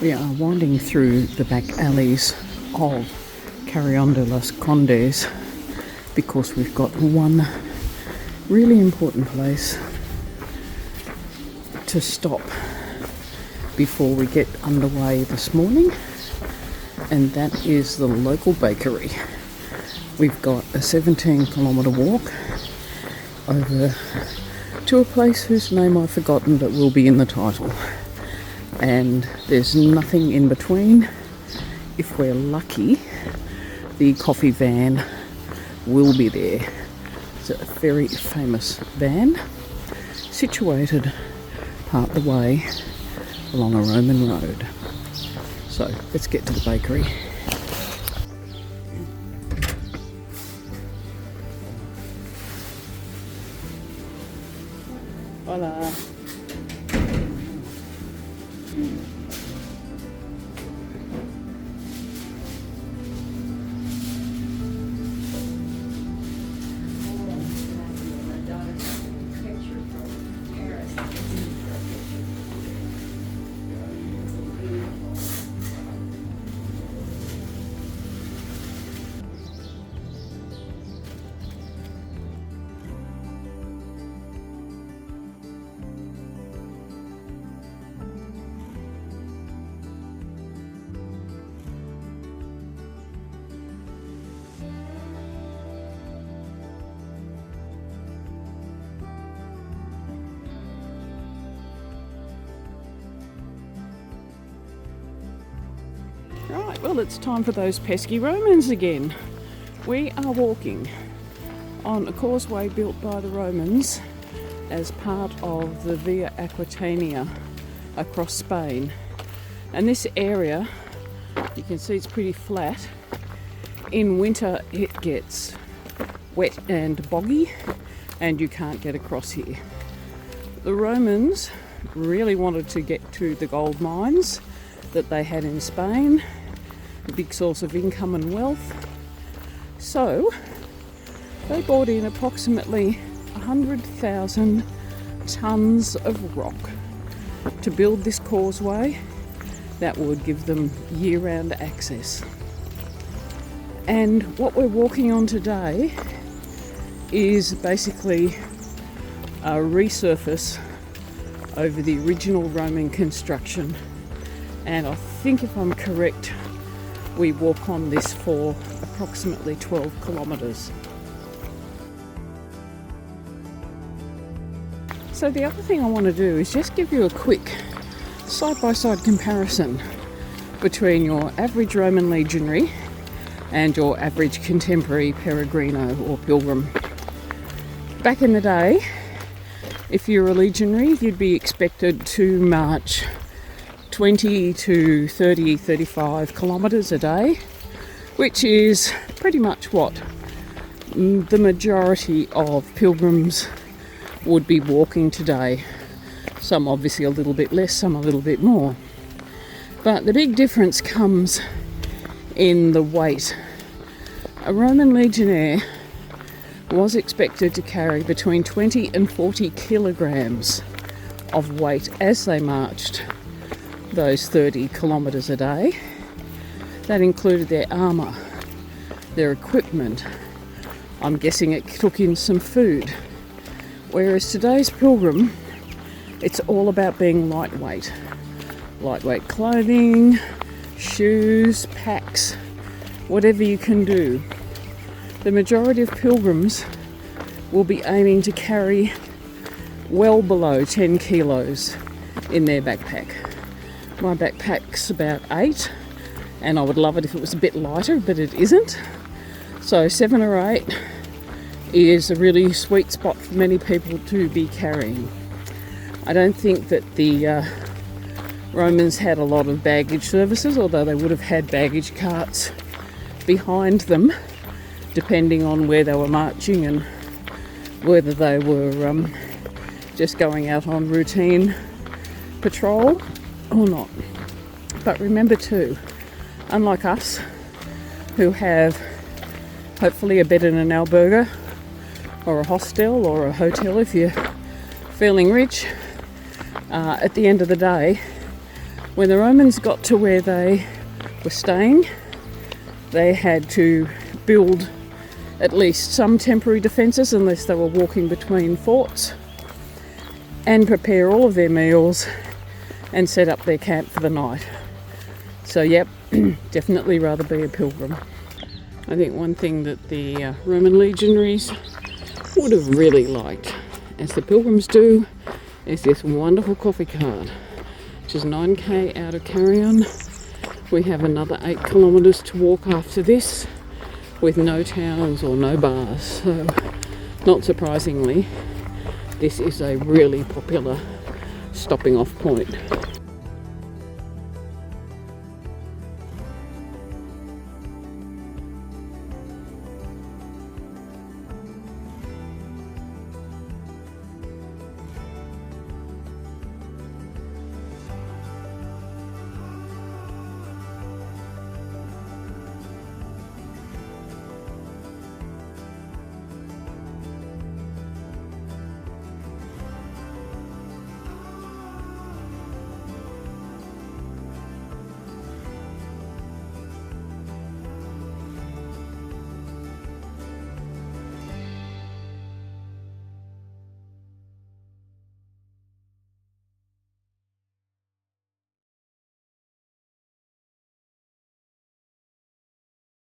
We are winding through the back alleys of Carrion de los Condes because we've got one really important place to stop before we get underway this morning, and that is the local bakery. We've got a 17-kilometre walk over to a place whose name I've forgotten but will be in the title. And there's nothing in between. If we're lucky, the coffee van will be there. It's a very famous van situated part the way along a Roman road. So let's get to the bakery. Hola. Right, well, it's time for those pesky Romans again. We are walking on a causeway built by the Romans as part of the Via Aquitania across Spain. And this area, you can see it's pretty flat. In winter it gets wet and boggy and you can't get across here. The Romans really wanted to get to the gold mines that they had in Spain, a big source of income and wealth. So they brought in approximately 100,000 tons of rock to build this causeway that would give them year-round access. And what we're walking on today is basically a resurface over the original Roman construction. And I think, if I'm correct, we walk on this for approximately 12 kilometres. So the other thing I want to do is just give you a quick side-by-side comparison between your average Roman legionary and your average contemporary peregrino or pilgrim. Back in the day, if you're a legionary, you'd be expected to march 20 to 30, 35 kilometres a day, which is pretty much what the majority of pilgrims would be walking today. Some obviously a little bit less, some a little bit more. But the big difference comes in the weight. A Roman legionnaire was expected to carry between 20 and 40 kilograms of weight as they marched those 30 kilometres a day. That included their armour, their equipment. I'm guessing it took in some food. Whereas today's pilgrim, it's all about being lightweight. Lightweight clothing, shoes, packs, whatever you can do. The majority of pilgrims will be aiming to carry well below 10 kilos in their backpack. My backpack's about 8, and I would love it if it was a bit lighter, but it isn't. So 7 or 8 is a really sweet spot for many people to be carrying. I don't think that the Romans had a lot of baggage services, although they would have had baggage carts behind them, depending on where they were marching and whether they were just going out on routine patrol or not. But remember too, unlike us, who have hopefully a bed in an albergue or a hostel or a hotel if you're feeling rich, at the end of the day, When the Romans got to where they were staying, they had to build at least some temporary defences unless they were walking between forts, and prepare all of their meals and set up their camp for the night. So yep, definitely rather be a pilgrim. I think one thing that the Roman legionaries would have really liked, as the pilgrims do, is this wonderful coffee cart, which is 9k out of Carrion. We have another 8 kilometres to walk after this, with no towns or no bars. So, not surprisingly, this is a really popular stopping off point.